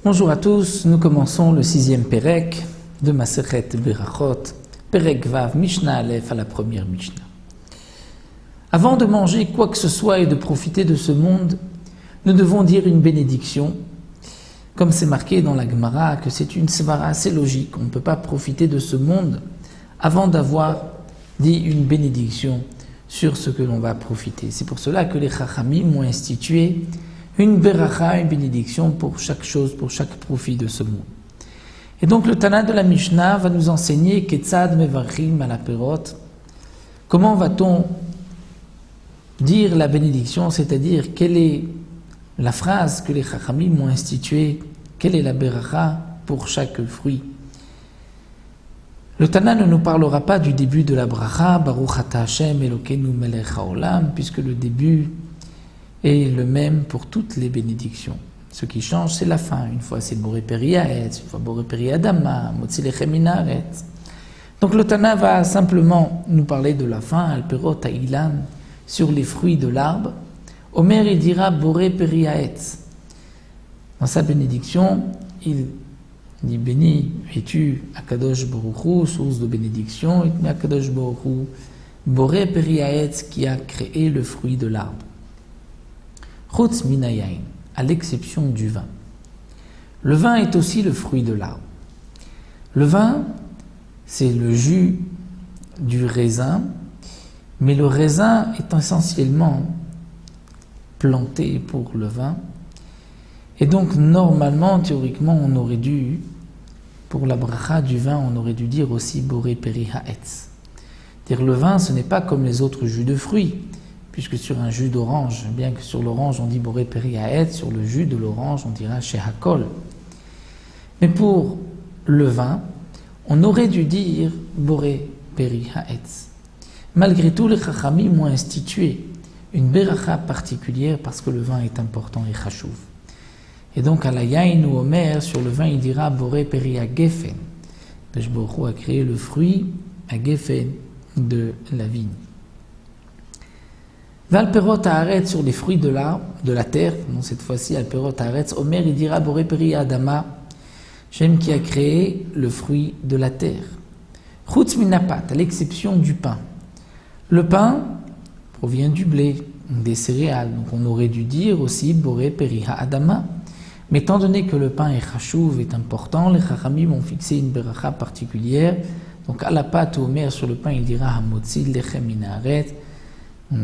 Bonjour à tous, nous commençons le 6e Pérec de Masechet Berachot, Pérec Vav Mishnah Aleph à la première Mishnah. Avant de manger quoi que ce soit et de profiter de ce monde, nous devons dire une bénédiction, comme c'est marqué dans la Gemara que c'est une svara assez logique. On ne peut pas profiter de ce monde avant d'avoir dit une bénédiction sur ce que l'on va profiter. C'est pour cela que les Chachamim ont institué une beracha, une bénédiction pour chaque chose, pour chaque profit de ce monde. Et donc le Tana de la Mishnah va nous enseigner Ketzad mevarchim ala perot. Comment va-t-on dire la bénédiction, c'est-à-dire quelle est la phrase que les Chachamim ont instituée, quelle est la beracha pour chaque fruit. Le Tana ne nous parlera pas du début de la bracha, Baruch ata Hashem Elokeinu melech haolam, puisque le début est le même pour toutes les bénédictions. Ce qui change, c'est la fin. Une fois, c'est Boré Peri Haetz, une fois Boré Peri Adama, Motzi lechem min haaretz. Donc le Tana va simplement nous parler de la fin, Al-Perot Ha'ilan, sur les fruits de l'arbre. Omer, il dira Boré Peri Haetz. Dans sa bénédiction, il dit béni es-tu Akadosh Baruch Hu, source de bénédiction, et Akadosh Baruch Hu, Boré Peri Haetz, qui a créé le fruit de l'arbre. Chutz min hayayin, à l'exception du vin. Le vin est aussi le fruit de l'arbre. Le vin, c'est le jus du raisin, mais le raisin est essentiellement planté pour le vin. Et donc, normalement, théoriquement, on aurait dû, pour la bracha du vin, on aurait dû dire aussi Boré Peri Haetz. Dire le vin, ce n'est pas comme les autres jus de fruits, puisque sur un jus d'orange, bien que sur l'orange on dit Boré Peri Haetz, sur le jus de l'orange on dira Shehakol. Mais pour le vin, on aurait dû dire Boré Peri Haetz. Malgré tout, les Chachamim ont institué une beracha particulière parce que le vin est important et chachouv. Et donc à la yain ou Omer, sur le vin il dira Boré Peri Hagefen. Kadosh Baruch Hu a créé le fruit Hagefen de la vigne. Valperot haaretz, sur les fruits de la terre, non, cette fois-ci Alperot haaretz, Omer il dira Boré Peri Adama, Shem qui a créé le fruit de la terre. Chutz minapat, à l'exception du pain. Le pain provient du blé, des céréales, donc on aurait dû dire aussi Boré Peri Adama. Mais étant donné que le pain est chachouv, est important, les Chachamim ont fixé une beracha particulière. Donc à la pâte Omer, sur le pain il dira Hamotzi lechem min haaretz.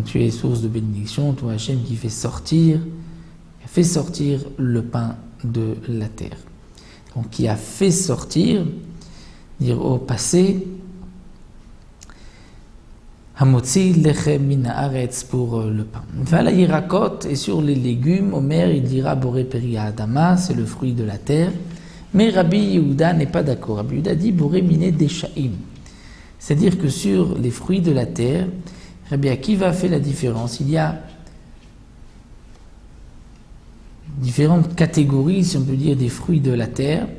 Tu es source de bénédiction, toi Hachem qui fait sortir le pain de la terre. Donc qui a fait sortir, dire au passé, Hamotzi lechem min haaretz pour le pain. Vala yirakot, et sur les légumes, Omer il dira Boré Peri Adama, c'est le fruit de la terre. Mais Rabbi Yehuda n'est pas d'accord. Rabbi Yehuda dit Boré miné deshaim. C'est-à-dire que sur les fruits de la terre, Rabbi Akiva fait la différence. Il y a différentes catégories, si on peut dire, des fruits de la terre.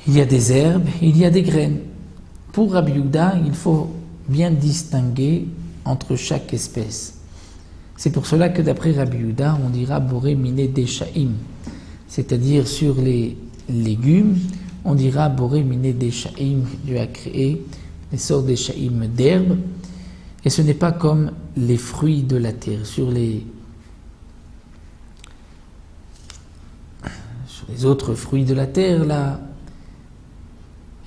Il y a des herbes, il y a des graines. Pour Rabbi Yehuda, il faut bien distinguer entre chaque espèce. C'est pour cela que d'après Rabbi Yehuda, on dira Boré miné deshaim. C'est-à-dire sur les légumes, on dira Boré miné deshaim, Dieu a créé les sortes deshaim d'herbes. Et ce n'est pas comme les fruits de la terre. Sur les autres fruits de la terre, là,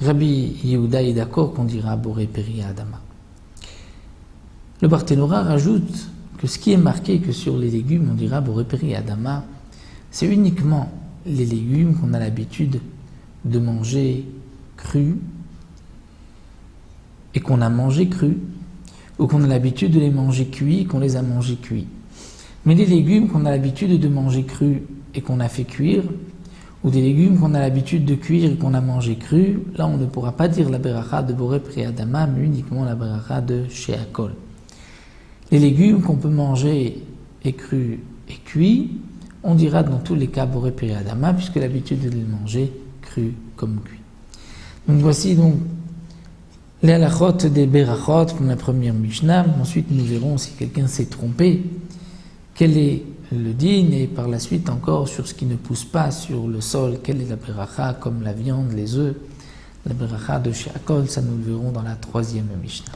Rabbi Yehuda est d'accord qu'on dira Boré Peri Adama. Le Barthénora rajoute que ce qui est marqué que sur les légumes, on dira Boré Peri Adama, c'est uniquement les légumes qu'on a l'habitude de manger crus et qu'on a mangé crus, ou qu'on a l'habitude de les manger cuits, qu'on les a mangés cuits. Mais les légumes qu'on a l'habitude de manger crus et qu'on a fait cuire, ou des légumes qu'on a l'habitude de cuire et qu'on a mangé crus, là on ne pourra pas dire la beracha de Boré Peri Adama, mais uniquement la beracha de Shehakol. Les légumes qu'on peut manger et crus et cuits, on dira dans tous les cas Boré Peri Adama, puisque l'habitude de les manger crus comme cuits. Donc voici donc les halachot des berachot pour la première Mishnah. Ensuite, nous verrons si quelqu'un s'est trompé, quelle est le dîn, et par la suite encore sur ce qui ne pousse pas sur le sol, quelle est la beracha, comme la viande, les œufs. La beracha de Sheakol, ça nous le verrons dans la 3e Mishnah.